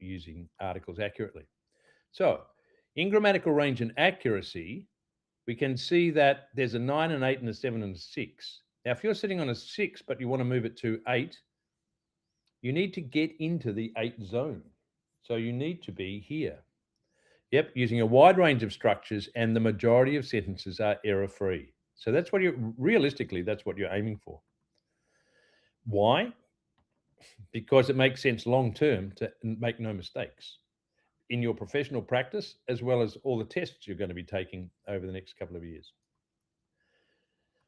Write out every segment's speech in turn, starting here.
using articles accurately. So in grammatical range and accuracy, we can see that there's a 9, an 8, and a 7, and a 6. Now, if you're sitting on a 6, but you want to move it to 8, you need to get into the 8 zone. So you need to be here. Yep, using a wide range of structures, and the majority of sentences are error-free. So that's what realistically, that's what you're aiming for. Why? Because it makes sense long-term to make no mistakes in your professional practice, as well as all the tests you're going to be taking over the next couple of years.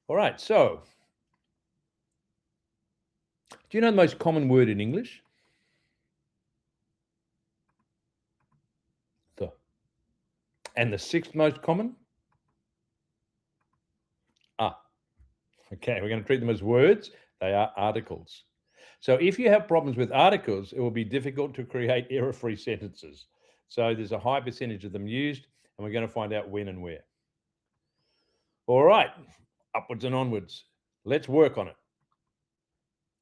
All right, so do you know the most common word in English? The. And the sixth most common? Ah. Okay, we're going to treat them as words. They are articles. So if you have problems with articles, it will be difficult to create error-free sentences. So there's a high percentage of them used, and we're going to find out when and where. All right, upwards and onwards. Let's work on it.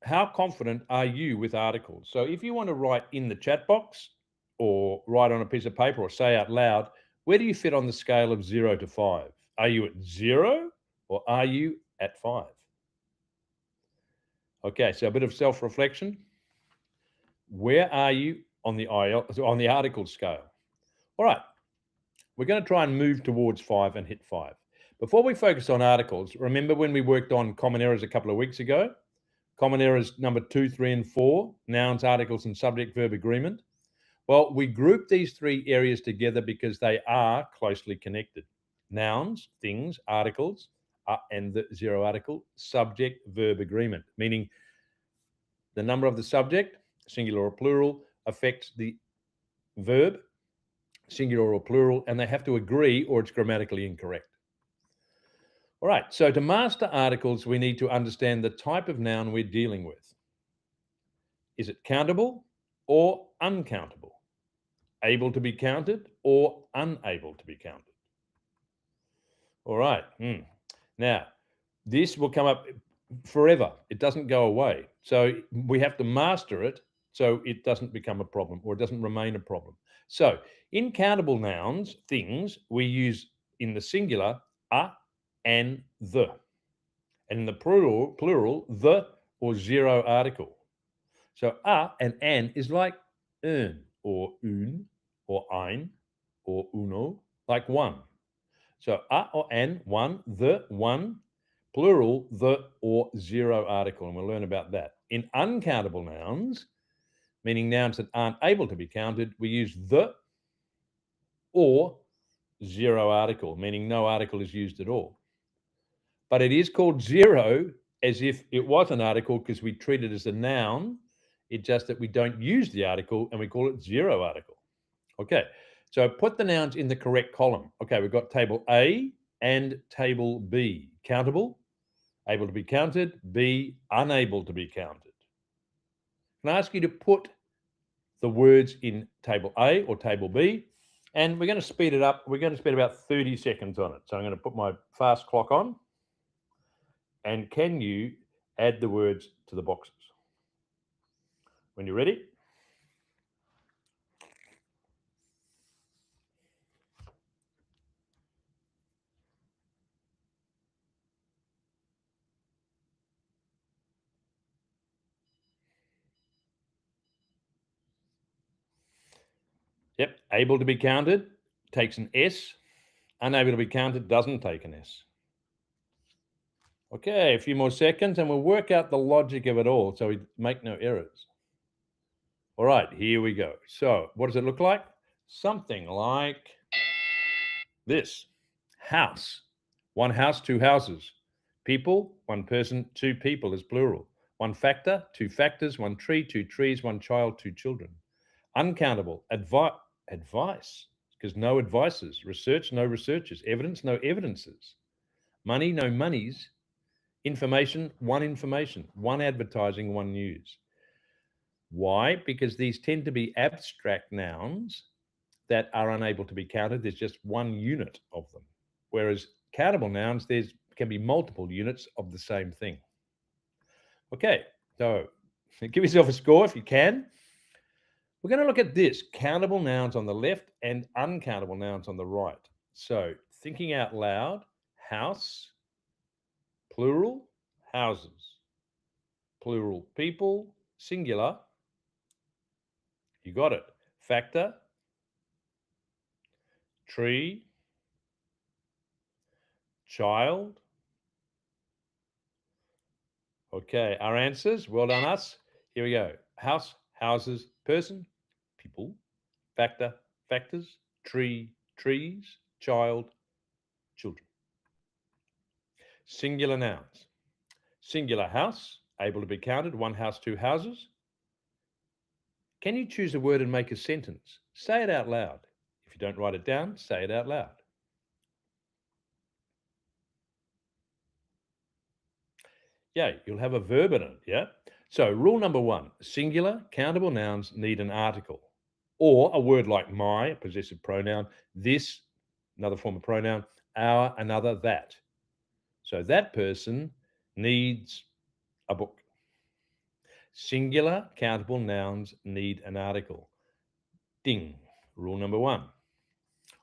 How confident are you with articles? So if you want to write in the chat box or write on a piece of paper or say out loud, where do you fit on the scale of 0 to 5? Are you at 0 or are you at 5? Okay, so a bit of self-reflection. Where are you on the article scale? All right, we're going to try and move towards 5 and hit 5. Before we focus on articles, remember when we worked on common errors a couple of weeks ago? Common errors number 2, 3, and 4, nouns, articles, and subject-verb agreement. Well, we group these three areas together because they are closely connected. Nouns, things, articles, and the zero article, subject-verb agreement, meaning the number of the subject, singular or plural, affects the verb, singular or plural, and they have to agree or it's grammatically incorrect. All right, so to master articles, we need to understand the type of noun we're dealing with. Is it countable or uncountable? Able to be counted or unable to be counted? All right. Now, this will come up forever. It doesn't go away. So we have to master it so it doesn't become a problem or it doesn't remain a problem. So in countable nouns, things, we use in the singular a and the. And in the plural, the or zero article. So a and an is like un or un or ein or uno, like one. So a or an, one, the, one, plural, the or zero article, and we'll learn about that. In uncountable nouns, meaning nouns that aren't able to be counted, we use the or zero article, meaning no article is used at all. But it is called zero as if it was an article because we treat it as a noun. It's just that we don't use the article and we call it zero article. Okay, so put the nouns in the correct column. Okay, we've got table A and table B. Countable, able to be counted, B, unable to be counted. Can I ask you to put the words in table A or table B? And we're going to speed it up. We're going to spend about 30 seconds on it. So I'm going to put my fast clock on. And can you add the words to the boxes? When you're ready. Yep, able to be counted takes an S. Unable to be counted doesn't take an S. Okay, a few more seconds and we'll work out the logic of it all so we make no errors. All right, here we go. So what does it look like? Something like this. House. One house, two houses. People, one person, two people is plural. One factor, two factors. One tree, two trees. One child, two children. Uncountable. Advice, because no advices. Research, no researchers. Evidence, no evidences. Money, no monies. Information, one advertising, one news. Why? Because these tend to be abstract nouns that are unable to be counted. There's just one unit of them. Whereas countable nouns, there can be multiple units of the same thing. Okay, so give yourself a score if you can. We're going to look at this, countable nouns on the left and uncountable nouns on the right. So thinking out loud, house, plural, houses, plural, people, singular. You got it. Factor, tree, child. Okay, our answers. Well done, us. Here we go. House, houses, person, people, factor, factors, tree, trees, child, children. Singular nouns. Singular house, able to be counted, one house, two houses. Can you choose a word and make a sentence? Say it out loud. If you don't write it down, say it out loud. Yeah, you'll have a verb in it, yeah? So rule number one, singular, countable nouns need an article or a word like my, a possessive pronoun, this, another form of pronoun, our, another, that. So that person needs a book. Singular, countable nouns need an article. Ding, rule number one.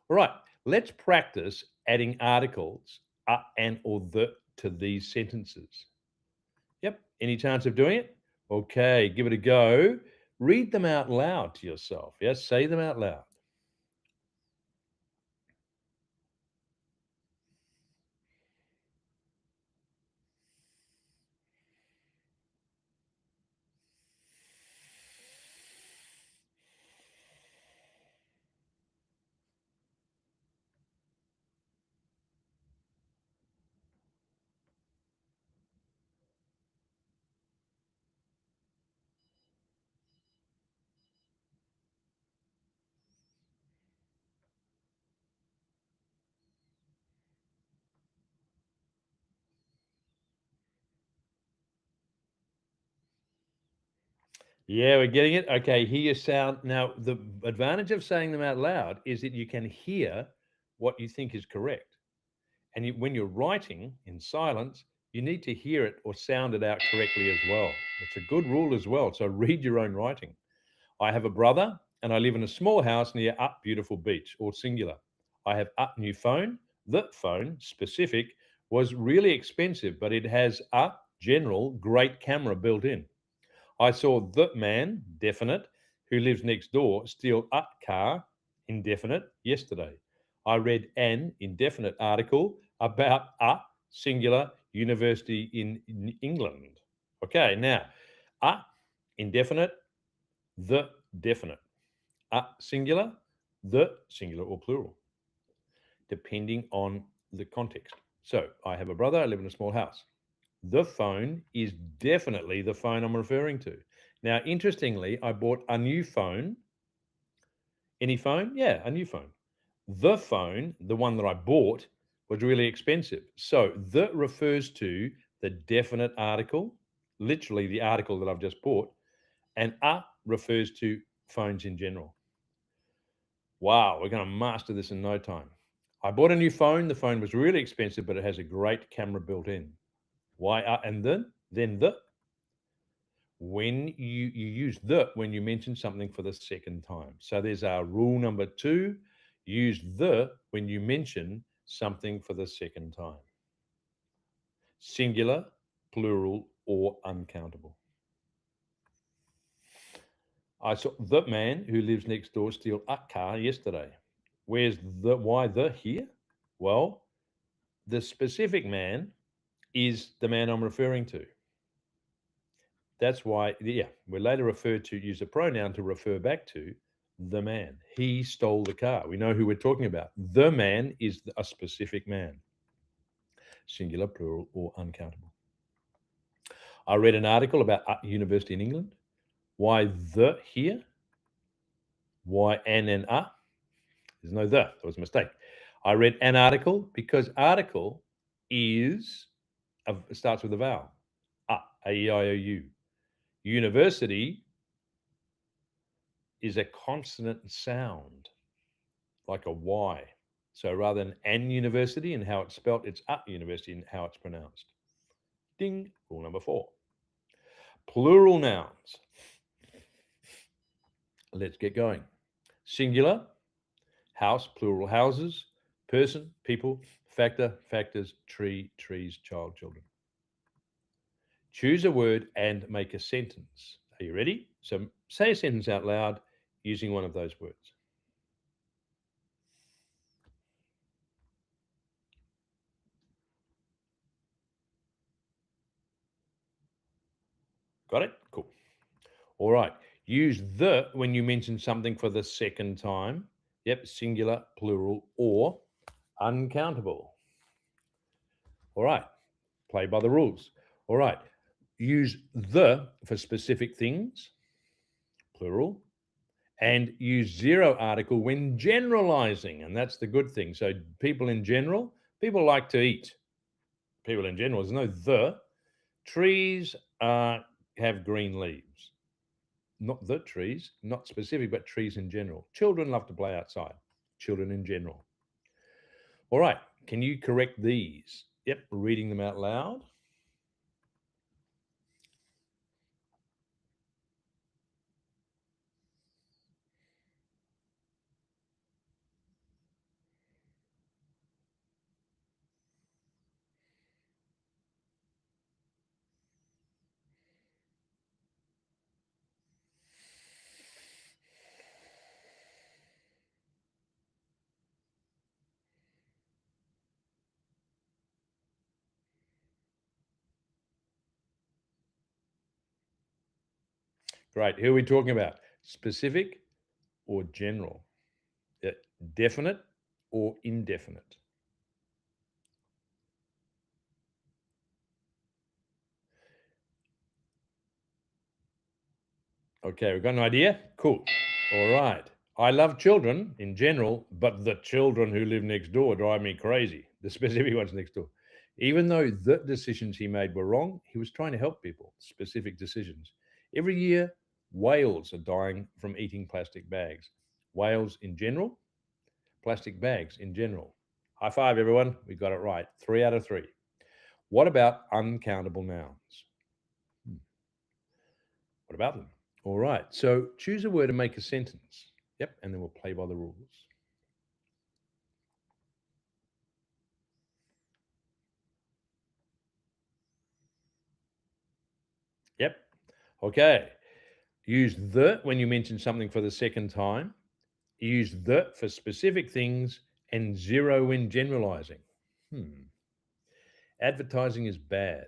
All right, let's practice adding articles and or the to these sentences. Yep, any chance of doing it? Okay, give it a go. Read them out loud to yourself. Yes, say them out loud. Yeah, we're getting it. Okay, hear your sound. Now, the advantage of saying them out loud is that you can hear what you think is correct. And when you're writing in silence, you need to hear it or sound it out correctly as well. It's a good rule as well. So read your own writing. I have a brother and I live in a small house near Up Beautiful Beach, or singular. I have Up New Phone. The phone, specific, was really expensive, but it has a general great camera built in. I saw the man, definite, who lives next door, steal a car, indefinite, yesterday. I read an indefinite article about a singular university in England. Okay, now, a indefinite, the definite. A singular, the singular or plural, depending on the context. So I have a brother, I live in a small house. The phone is definitely the phone I'm referring to. Now, interestingly, I bought a new phone. Any phone? Yeah, a new phone. The phone, the one that I bought, was really expensive. So the refers to the definite article, literally the article that I've just bought, and a refers to phones in general. Wow, we're going to master this in no time. I bought a new phone. The phone was really expensive, but it has a great camera built in. Why? And then the when you use the when you mention something for the second time. So there's our rule number two: use the when you mention something for the second time. Singular, plural, or uncountable. I saw the man who lives next door steal a car yesterday. Where's the why the here? Well, the specific man is the man I'm referring to. That's why, yeah, we're later referred to use a pronoun to refer back to the man. He stole the car. We know who we're talking about. The man is a specific man, singular, plural, or uncountable. I read an article about a university in England. Why the here? Why an and a? There's no the. That was a mistake. I read an article because article is starts with a vowel. A-E-I-O-U. University is a consonant sound, like a Y. So rather than an university and how it's spelt, it's a university and how it's pronounced. Ding, rule number four. Plural nouns. Let's get going. Singular, house, plural, houses, person, people, factor, factors, tree, trees, child, children. Choose a word and make a sentence. Are you ready? So say a sentence out loud using one of those words. Got it? Cool. All right. Use the when you mention something for the second time. Yep, singular, plural, or uncountable. All right. Play by the rules. All right. Use the for specific things, plural, and use zero article when generalizing. And that's the good thing. So, people in general, people like to eat. People in general, there's no the. Trees have green leaves. Not the trees, not specific, but trees in general. Children love to play outside. Children in general. All right. Can you correct these? Yep. Reading them out loud. Great. Who are we talking about? Specific or general? Yeah, definite or indefinite? Okay, we've got an idea? Cool. All right. I love children in general, but the children who live next door drive me crazy. The specific ones next door. Even though the decisions he made were wrong, he was trying to help people. Specific decisions. Every year, whales are dying from eating plastic bags. Whales in general, plastic bags in general. High five, everyone. We got it right. 3 out of 3. What about uncountable nouns? Hmm, What about them? All right. So choose a word and make a sentence. Yep. And then we'll play by the rules. Yep. Okay. Use the when you mention something for the second time. Use the for specific things and zero when generalizing. Hmm. Advertising is bad.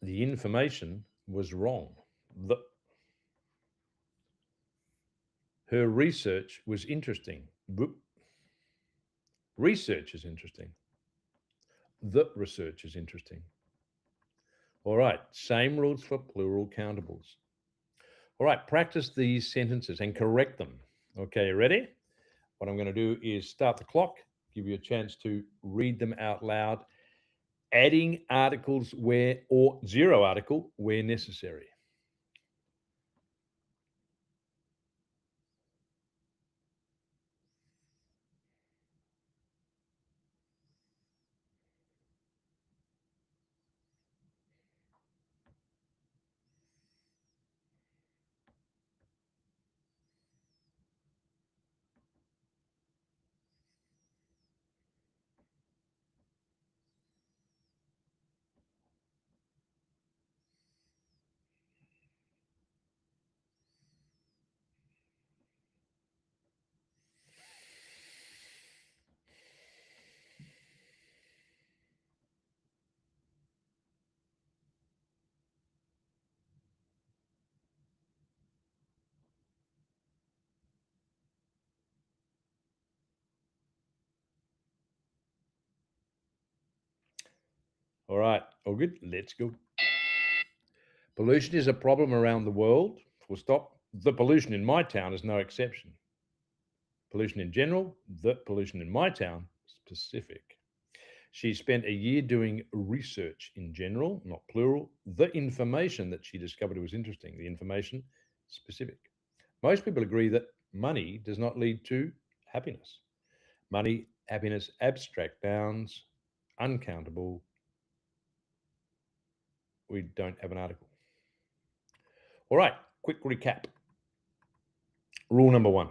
The information was wrong. The, her research was interesting. Research is interesting. The research is interesting. All right. Same rules for plural countables. All right, practice these sentences and correct them. Okay, ready? What I'm going to do is start the clock, give you a chance to read them out loud, adding articles where or zero article where necessary. All right, all good. Let's go. Pollution is a problem around the world. Full stop. The pollution in my town is no exception. Pollution in general, the pollution in my town, specific. She spent a year doing research in general, not plural. The information that she discovered was interesting. The information, specific. Most people agree that money does not lead to happiness. Money, happiness, abstract nouns, uncountable. We don't have an article. All right, quick recap. Rule number 1.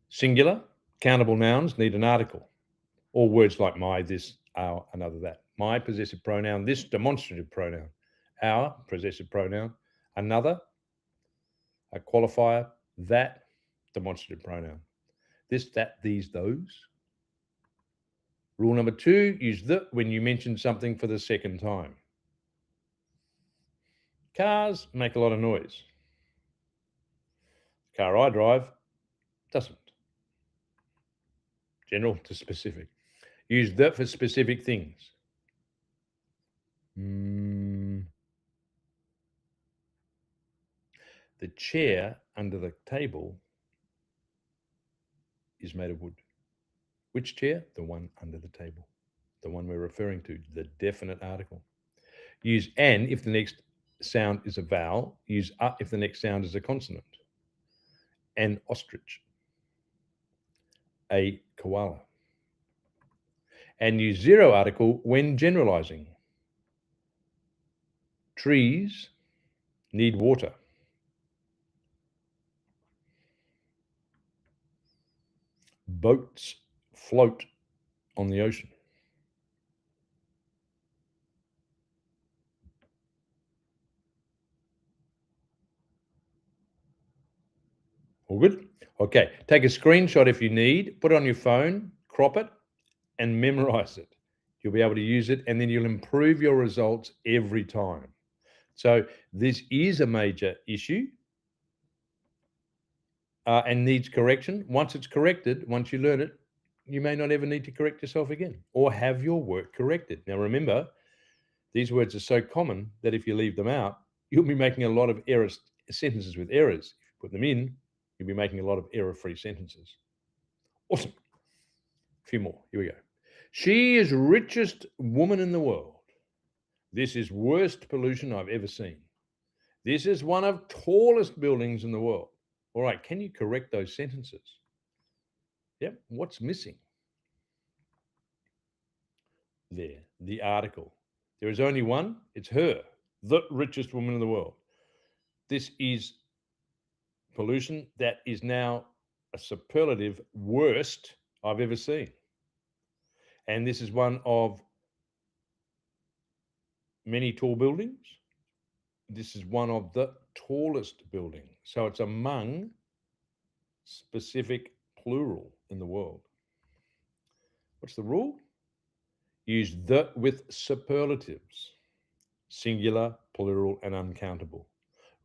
Singular, countable nouns need an article. Or words like my, this, our, another, that. My, possessive pronoun, this, demonstrative pronoun. Our, possessive pronoun. Another, a qualifier. That, demonstrative pronoun. This, that, these, those. Rule number 2, use the when you mention something for the second time. Cars make a lot of noise. The car I drive doesn't. General to specific. Use the for specific things. The chair under the table is made of wood. Which chair? The one under the table. The one we're referring to, the definite article. Use an if the next sound is a vowel. Use a if the next sound is a consonant. An ostrich. A koala. And use zero article when generalizing. Trees need water. Boats float on the ocean. All good? Okay, take a screenshot if you need, put it on your phone, crop it, and memorize it. You'll be able to use it, and then you'll improve your results every time. So this is a major issue and needs correction. Once it's corrected, once you learn it, you may not ever need to correct yourself again or have your work corrected. Now, remember, these words are so common that if you leave them out, you'll be making a lot of sentences with errors. If you put them in, you'll be making a lot of error-free sentences. Awesome. A few more. Here we go. She is richest woman in the world. This is worst pollution I've ever seen. This is one of tallest buildings in the world. All right, can you correct those sentences? Yep, what's missing? There, the article. There is only one, it's her, the richest woman in the world. This is pollution that is now a superlative worst I've ever seen. And this is one of many tall buildings. This is one of the tallest buildings. So it's among specific plural in the world. What's the rule? Use the with superlatives. Singular, plural, and uncountable.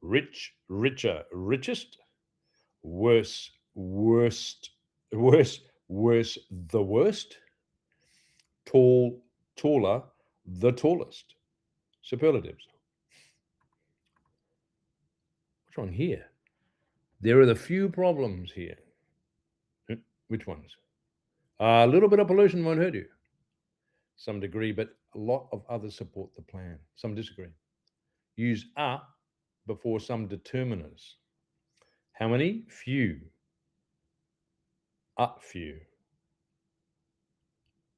Rich, richer, richest. Worse, worst, worse, worse, the worst. Tall, taller, the tallest. Superlatives. What's wrong here? There are the few problems here. Which ones? A little bit of pollution won't hurt you. Some degree, but a lot of others support the plan. Some disagree. Use a before some determiners. How many? Few. A few.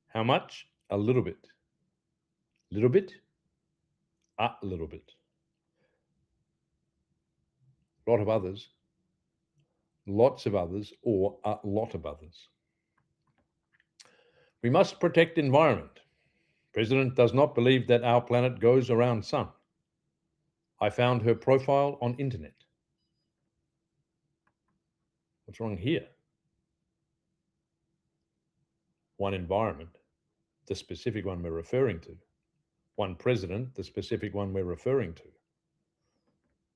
How much? A little bit. Little bit? A little bit. A lot of others. Lots of others, or a lot of others. We must protect environment. President does not believe that our planet goes around sun. I found her profile on internet. What's wrong here? One environment, the specific one we're referring to. One president, the specific one we're referring to.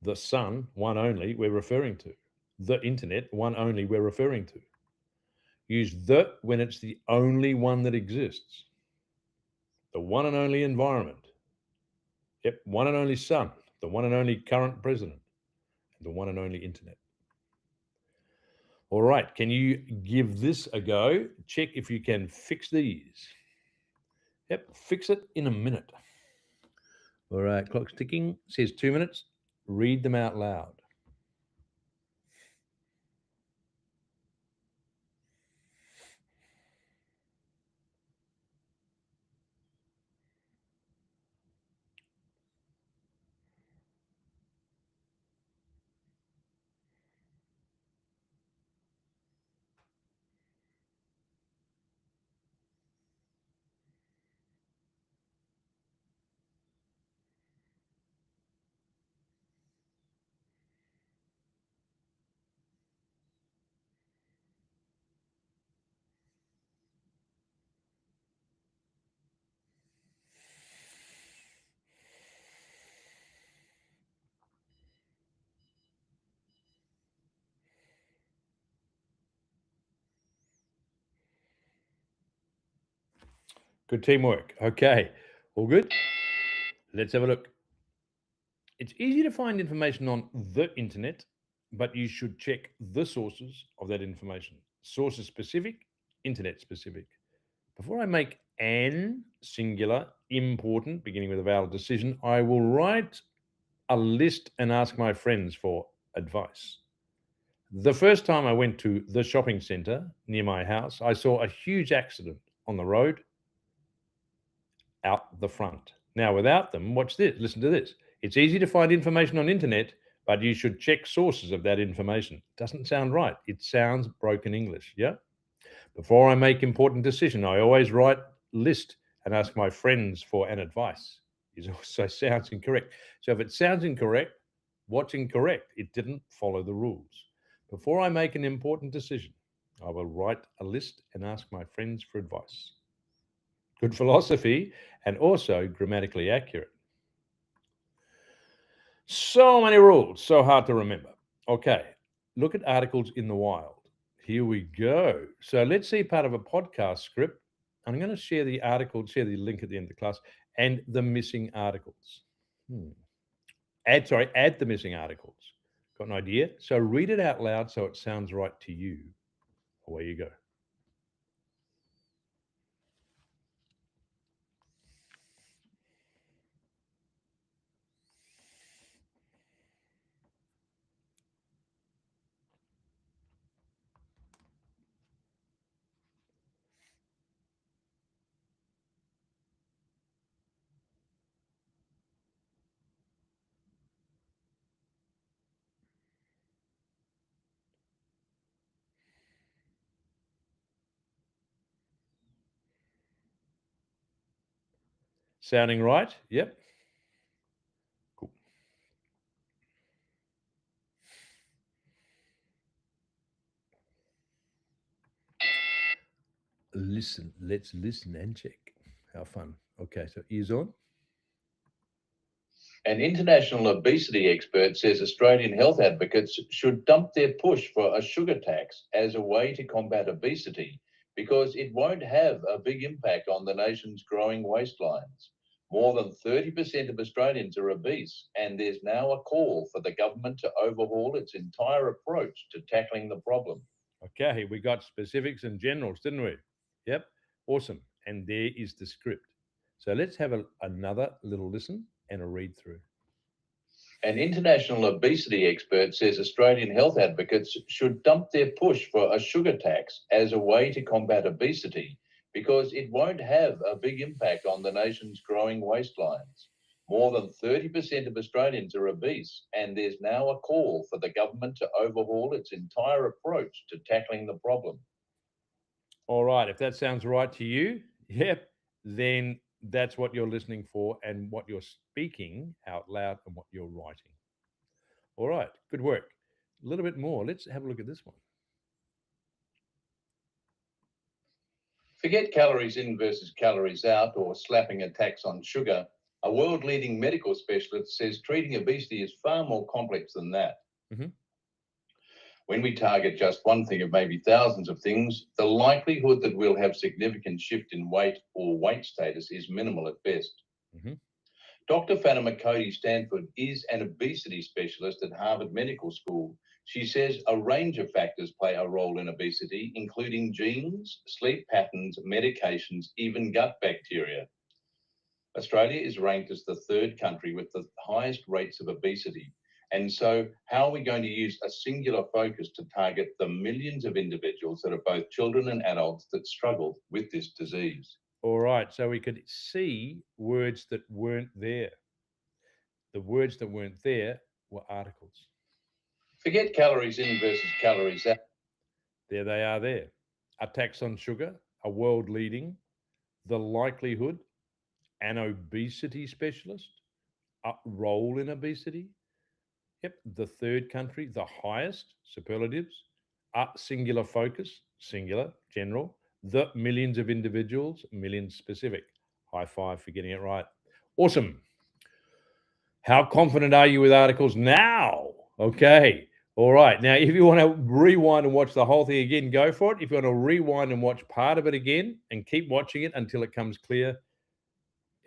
The sun, one only we're referring to. The internet, one only we're referring to. Use the when it's the only one that exists. The one and only environment. Yep, one and only sun, the one and only current president, and the one and only internet. All right, can you give this a go? Check if you can fix these. Yep, fix it in a minute. All right, clock's ticking. Says 2 minutes. Read them out loud. Good teamwork. Okay. All good? Let's have a look. It's easy to find information on the internet, but you should check the sources of that information. Sources specific, internet specific. Before I make an singular important, beginning with a vowel decision, I will write a list and ask my friends for advice. The first time I went to the shopping centre near my house, I saw a huge accident on the road out the front. Now, without them, watch this, listen to this. It's easy to find information on internet, but you should check sources of that information. Doesn't sound right. It sounds broken English, yeah? Before I make important decision, I always write list and ask my friends for an advice. It also sounds incorrect. So if it sounds incorrect, what's incorrect? It didn't follow the rules. Before I make an important decision, I will write a list and ask my friends for advice. Good philosophy and also grammatically accurate. So many rules, so hard to remember. Okay, look at articles in the wild. Here we go. So let's see part of a podcast script. I'm going to share the article, share the link at the end of the class, and the missing articles. Add the missing articles. Got an idea? So read it out loud so it sounds right to you. Away you go. Sounding right? Yep. Cool. Listen. Let's listen and check. How fun. Okay, so ears on. An international obesity expert says Australian health advocates should dump their push for a sugar tax as a way to combat obesity because it won't have a big impact on the nation's growing waistlines. More than 30% of Australians are obese, and there's now a call for the government to overhaul its entire approach to tackling the problem. Okay, we got specifics and generals, didn't we? Yep. Awesome. And there is the script. So let's have another little listen and a read through. An international obesity expert says Australian health advocates should dump their push for a sugar tax as a way to combat obesity because it won't have a big impact on the nation's growing waistlines. More than 30% of Australians are obese, and there's now a call for the government to overhaul its entire approach to tackling the problem. All right. If that sounds right to you, yep, then that's what you're listening for and what you're speaking out loud and what you're writing. All right. Good work. A little bit more. Let's have a look at this one. Forget calories in versus calories out or slapping a tax on sugar. A world leading medical specialist says treating obesity is far more complex than that. Mm-hmm. When we target just one thing of maybe thousands of things, the likelihood that we'll have significant shift in weight or weight status is minimal at best. Mm-hmm. Dr. Fatima Cody Stanford is an obesity specialist at Harvard Medical School. She says a range of factors play a role in obesity, including genes, sleep patterns, medications, even gut bacteria. Australia is ranked as the third country with the highest rates of obesity. And so, how are we going to use a singular focus to target the millions of individuals that are both children and adults that struggle with this disease? All right. So we could see words that weren't there. The words that weren't there were articles. Forget calories in versus calories out. There they are there. A tax on sugar, a world leading, the likelihood, an obesity specialist, a role in obesity. Yep, the third country, the highest, superlatives, a singular focus, singular, general, the millions of individuals, millions specific. High five for getting it right. Awesome. How confident are you with articles now? Okay. All right. Now, if you want to rewind and watch the whole thing again, go for it. If you want to rewind and watch part of it again and keep watching it until it comes clear,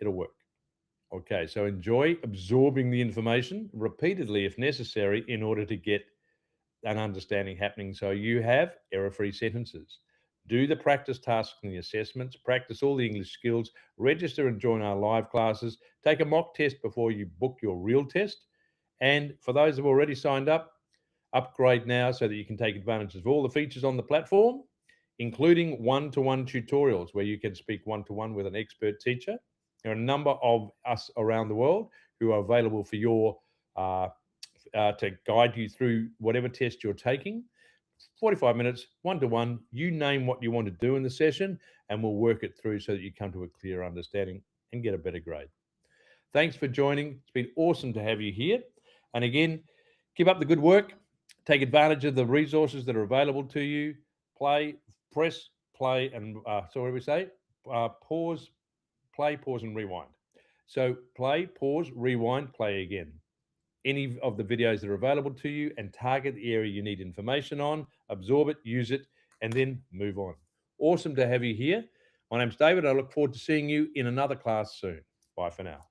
it'll work. Okay. So enjoy absorbing the information repeatedly if necessary in order to get an understanding happening. So you have error-free sentences. Do the practice tasks and the assessments, practice all the English skills, register and join our live classes, take a mock test before you book your real test. And for those who've already signed up, upgrade now so that you can take advantage of all the features on the platform, including one-to-one tutorials where you can speak one-to-one with an expert teacher. There are a number of us around the world who are available for your to guide you through whatever test you're taking. 45 minutes, one-to-one, you name what you want to do in the session, and we'll work it through so that you come to a clear understanding and get a better grade. Thanks for joining. It's been awesome to have you here. And again, keep up the good work. Take advantage of the resources that are available to you. Press, play, and so what do we say? Pause, play, pause, and rewind. So play, pause, rewind, play again. Any of the videos that are available to you and target the area you need information on, absorb it, use it, and then move on. Awesome to have you here. My name's David. I look forward to seeing you in another class soon. Bye for now.